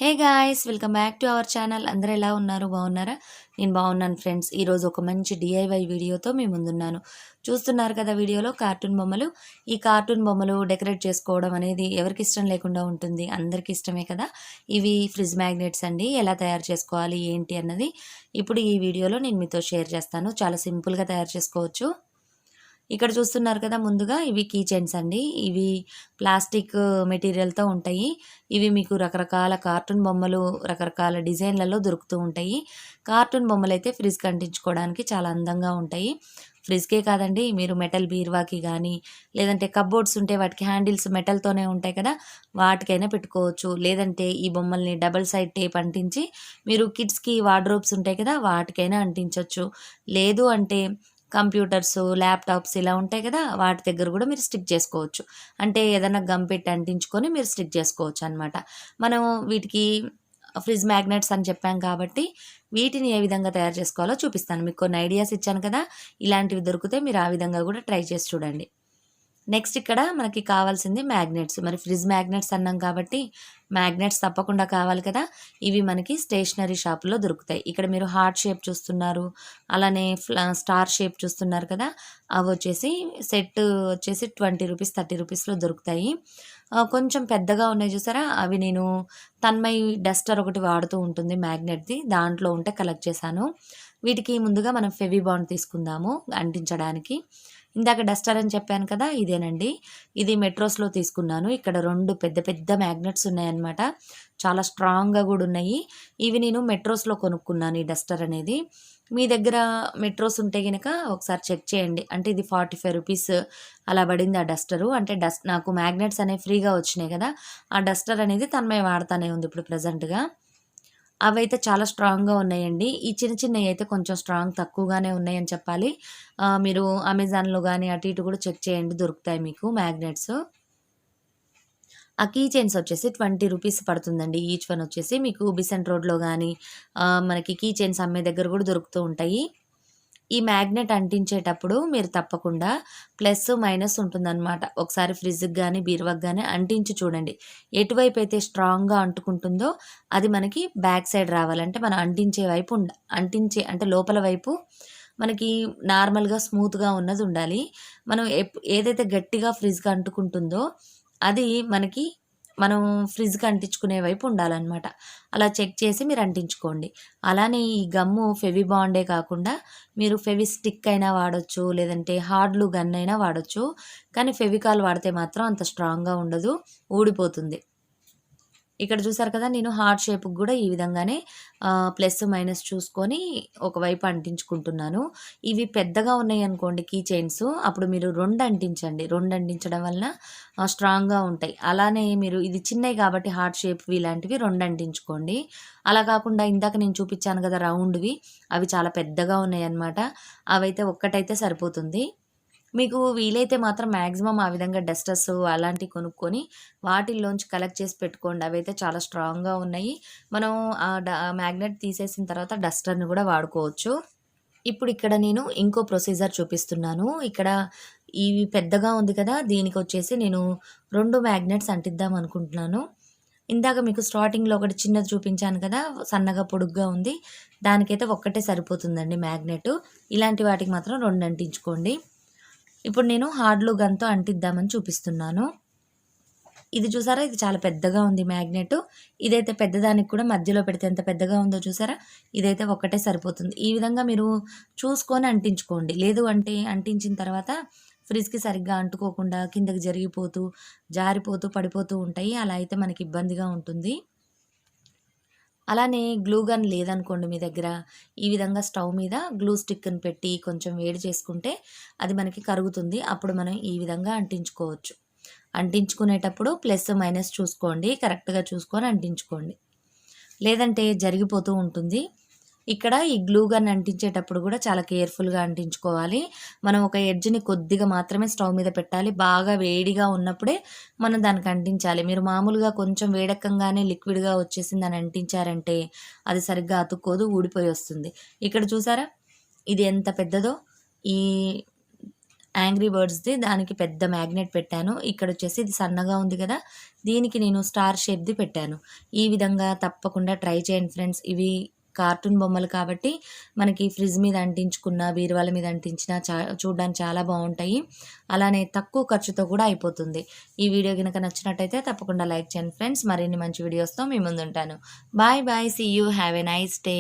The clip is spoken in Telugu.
Hey guys, welcome back to our channel. అందరూ ఎలా ఉన్నారు? బాగున్నారా? నేను బాగున్నాను ఫ్రెండ్స్. ఈరోజు ఒక మంచి డిఐవై వీడియోతో మీ ముందున్నాను. చూస్తున్నారు కదా వీడియోలో కార్టూన్ బొమ్మలు. ఈ కార్టూన్ బొమ్మలు డెకరేట్ చేసుకోవడం అనేది ఎవరికి ఇష్టం లేకుండా ఉంటుంది? అందరికీ ఇష్టమే కదా. ఇవి ఫ్రిడ్జ్ మ్యాగ్నెట్స్ అండి. ఎలా తయారు చేసుకోవాలి ఏంటి అన్నది ఇప్పుడు ఈ వీడియోలో నేను మీతో షేర్ చేస్తాను. చాలా సింపుల్గా తయారు చేసుకోవచ్చు. ఇక్కడ చూస్తున్నారు కదా, ముందుగా ఇవి కీ చైన్స్ అండి. ఇవి ప్లాస్టిక్ మెటీరియల్తో ఉంటాయి. ఇవి మీకు రకరకాల కార్టూన్ బొమ్మలు రకరకాల డిజైన్లలో దొరుకుతూ ఉంటాయి. కార్టూన్ బొమ్మలు అయితే ఫ్రిడ్జ్కి అంటించుకోవడానికి చాలా అందంగా ఉంటాయి. ఫ్రిడ్జ్కే కాదండి, మీరు మెటల్ బీరువాకి కానీ, లేదంటే కప్బోర్డ్స్ ఉంటే వాటికి హ్యాండిల్స్ మెటల్తోనే ఉంటాయి కదా, వాటికైనా పెట్టుకోవచ్చు. లేదంటే ఈ బొమ్మల్ని డబల్ సైడ్ టేప్ అంటించి మీరు కిడ్స్కి వార్డ్రోబ్స్ ఉంటాయి కదా, వాటికైనా అంటించవచ్చు. లేదు అంటే కంప్యూటర్స్, ల్యాప్టాప్స్ ఇలా ఉంటాయి కదా, వాటి దగ్గర కూడా మీరు స్టిక్ చేసుకోవచ్చు. అంటే ఏదైనా గమ్ పెట్టి అంటించుకొని మీరు స్టిక్ చేసుకోవచ్చు అనమాట. మనం వీటికి ఫ్రిడ్జ్ మ్యాగ్నెట్స్ అని చెప్పాం కాబట్టి వీటిని ఏ విధంగా తయారు చేసుకోవాలో చూపిస్తాను. మీకు కొన్ని ఐడియాస్ ఇచ్చాను కదా, ఇలాంటివి దొరికితే మీరు ఆ విధంగా కూడా ట్రై చేసి చూడండి. నెక్స్ట్ ఇక్కడ మనకి కావాల్సింది మ్యాగ్నెట్స్. మరి ఫ్రిడ్జ్ మ్యాగ్నెట్స్ అన్నాం కాబట్టి మ్యాగ్నెట్స్ తప్పకుండా కావాలి కదా. ఇవి మనకి స్టేషనరీ షాపులో దొరుకుతాయి. ఇక్కడ మీరు హార్ట్ షేప్ చూస్తున్నారు, అలానే స్టార్ షేప్ చూస్తున్నారు కదా, అవి వచ్చేసి సెట్ వచ్చేసి 20 రూపీస్ 30 రూపీస్లో దొరుకుతాయి. కొంచెం పెద్దగా ఉన్నాయి చూసారా, అవి నేను తన్మయ్ డస్టర్ ఒకటి వాడుతూ ఉంటుంది మ్యాగ్నెట్ది, దాంట్లో ఉంటే కలెక్ట్ చేశాను. వీటికి ముందుగా మనం ఫెవి బాండ్ తీసుకుందాము అంటించడానికి. ఇందాక డస్టర్ అని చెప్పాను కదా, ఇదేనండి. ఇది మెట్రోస్లో తీసుకున్నాను. ఇక్కడ 2 పెద్ద పెద్ద మ్యాగ్నెట్స్ ఉన్నాయన్నమాట. చాలా స్ట్రాంగ్గా కూడా ఉన్నాయి. ఇవి నేను మెట్రోస్లో కొనుక్కున్నాను ఈ డస్టర్ అనేది. మీ దగ్గర మెట్రోస్ ఉంటే కనుక ఒకసారి చెక్ చేయండి. అంటే ఇది 45 రూపీస్ అలా పడింది ఆ డస్టరు. అంటే నాకు మ్యాగ్నెట్స్ అనేవి ఫ్రీగా వచ్చినాయి కదా, ఆ డస్టర్ అనేది తన్మయ వాడుతూనే ఉంది ఇప్పుడు ప్రజెంట్గా. అవైతే చాలా స్ట్రాంగ్‌గా ఉన్నాయండి. ఈ చిన్న చిన్నయి అయితే కొంచెం స్ట్రాంగ్ తక్కువగానే ఉన్నాయని చెప్పాలి. మీరు అమెజాన్‌లో గానీ అటు ఇటు కూడా చెక్ చేయండి, దొరుకుతాయి మీకు మ్యాగ్నెట్స్. ఆ కీ చైన్స్ వచ్చేసి 20 రూపీస్ పడుతుందండి. ఈచ్ వన్ వచ్చేసి మీకు బిసెంట్ రోడ్‌లో గానీ మనకి కీ చైన్స్ అమ్మే దగ్గర కూడా దొరుకుతూ ఉంటాయి. ఈ మ్యాగ్నెట్ అంటించేటప్పుడు మీరు తప్పకుండా ప్లస్, మైనస్ ఉంటుందన్నమాట. ఒకసారి ఫ్రిడ్జ్‌కి గానీ, బీరువాకి గానీ అంటించి చూడండి. ఎటువైపు అయితే స్ట్రాంగ్‌గా అంటుకుంటుందో అది మనకి బ్యాక్ సైడ్ రావాలి. అంటే మనం అంటించే వైపు అంటించే అంటే లోపల వైపు మనకి నార్మల్‌గా స్మూత్‌గా ఉన్నది ఉండాలి. మనం ఏదైతే గట్టిగా ఫ్రిడ్జ్‌కి అంటుకుంటుందో అది మనకి మనం ఫ్రిడ్జ్‌కి అంటించుకునే వైపు ఉండాలనమాట. అలా చెక్ చేసి మీరు అంటించుకోండి. అలానే ఈ గమ్ము ఫెవి బాండే కాకుండా మీరు ఫెవి స్టిక్ అయినా వాడొచ్చు, లేదంటే హార్డ్ గ్లూ గన్ అయినా వాడొచ్చు. కానీ ఫెవికాల్ వాడితే మాత్రం అంత స్ట్రాంగ్‌గా ఉండదు, ఊడిపోతుంది. ఇక్కడ చూసారు కదా, నేను హార్ట్ షేప్‌కి కూడా ఈ విధంగానే ప్లస్, మైనస్ చూసుకొని ఒకవైపు అంటించుకుంటున్నాను. ఇవి పెద్దగా ఉన్నాయనుకోండి కీ చైన్స్, అప్పుడు మీరు 2 అంటించండి. 2 అంటించడం వలన స్ట్రాంగ్‌గా ఉంటాయి. అలానే మీరు ఇది చిన్నయి కాబట్టి హార్ట్ షేప్‌వి ఇలాంటివి 2 అంటించుకోండి. అలా కాకుండా ఇందాక నేను చూపించాను కదా రౌండ్‌వి, అవి చాలా పెద్దగా ఉన్నాయన్నమాట. అవైతే ఒక్కటైతే సరిపోతుంది. మీకు వీలైతే మాత్రం మ్యాక్సిమం ఆ విధంగా డస్టర్స్ అలాంటివి కొనుక్కొని వాటిల్లోంచి కలెక్ట్ చేసి పెట్టుకోండి. అవైతే చాలా స్ట్రాంగ్‌గా ఉన్నాయి. మనం మ్యాగ్నెట్ తీసేసిన తర్వాత డస్టర్‌ని కూడా వాడుకోవచ్చు. ఇప్పుడు ఇక్కడ నేను ఇంకో ప్రొసీజర్ చూపిస్తున్నాను. ఇక్కడ ఇవి పెద్దగా ఉంది కదా, దీనికొచ్చేసి నేను 2 మ్యాగ్నెట్స్ అంటిద్దాం అనుకుంటున్నాను. ఇందాక మీకు స్టార్టింగ్‌లో ఒకటి చిన్నది చూపించాను కదా, సన్నగా పొడుగ్గా ఉంది. దానికైతే ఒక్కటే సరిపోతుందండి మ్యాగ్నెట్. ఇలాంటి వాటికి మాత్రం 2 అంటించుకోండి. ఇప్పుడు నేను హార్డ్ గ్లూ గన్‌తో అంటిద్దామని చూపిస్తున్నాను. ఇది చూసారా, ఇది చాలా పెద్దగా ఉంది మ్యాగ్నెట్. ఇదైతే పెద్దదానికి కూడా మధ్యలో పెడితే ఎంత పెద్దగా ఉందో చూసారా, ఇదైతే ఒక్కటే సరిపోతుంది. ఈ విధంగా మీరు చూసుకొని అంటించుకోండి. లేదు అంటే అంటించిన తర్వాత ఫ్రిడ్జ్‌కి సరిగ్గా అంటుకోకుండా కిందకి జరిగిపోతూ, జారిపోతూ, పడిపోతూ ఉంటాయి. అలా అయితే మనకి ఇబ్బందిగా ఉంటుంది. అలానే గ్లూ గన్ లేదనుకోండి మీ దగ్గర, ఈ విధంగా స్టవ్ మీద గ్లూ స్టిక్‌ని పెట్టి కొంచెం వేడి చేసుకుంటే అది మనకి కరుగుతుంది. అప్పుడు మనం ఈ విధంగా అంటించుకోవచ్చు. అంటించుకునేటప్పుడు ప్లస్, మైనస్ చూసుకోండి. కరెక్ట్‌గా చూసుకొని అంటించుకోండి. లేదంటే జరిగిపోతూ ఉంటుంది. ఇక్కడ ఈ గ్లూ గన్ అంటించేటప్పుడు కూడా చాలా కేర్‌ఫుల్‌గా అంటించుకోవాలి. మనం ఒక ఎడ్జ్‌ని కొద్దిగా మాత్రమే స్టవ్ మీద పెట్టాలి. బాగా వేడిగా ఉన్నప్పుడే మనం దానికి అంటించాలి. మీరు మామూలుగా కొంచెం వేడెక్కంగానే లిక్విడ్‌గా వచ్చేసిందని అంటించారంటే అది సరిగ్గా అతుక్కోదు, ఊడిపోయి వస్తుంది. ఇక్కడ చూసారా, ఇది ఎంత పెద్దదో. ఈ యాంగ్రీ బర్డ్స్‌ది దానికి పెద్ద మ్యాగ్నెట్ పెట్టాను. ఇక్కడొచ్చేసి ఇది సన్నగా ఉంది కదా! దీనికి నేను స్టార్ షేప్‌ది పెట్టాను. ఈ విధంగా తప్పకుండా ట్రై చేయండి ఫ్రెండ్స్. ఇవి కార్టూన్ బొమ్మలు కాబట్టి మనకి ఫ్రిడ్జ్ మీద అంటించుకున్న, బీరువాల మీద అంటించినా చూడ్డానికి చాలా బావుంటాయి. అలానే తక్కువ ఖర్చుతో కూడా అయిపోతుంది. ఈ వీడియో గనుక నచ్చినట్టయితే తప్పకుండా లైక్ చేయండి ఫ్రెండ్స్. మరిన్ని మంచి వీడియోస్‌తో మీ ముందుంటాను. Bye bye. See you. Have a nice day.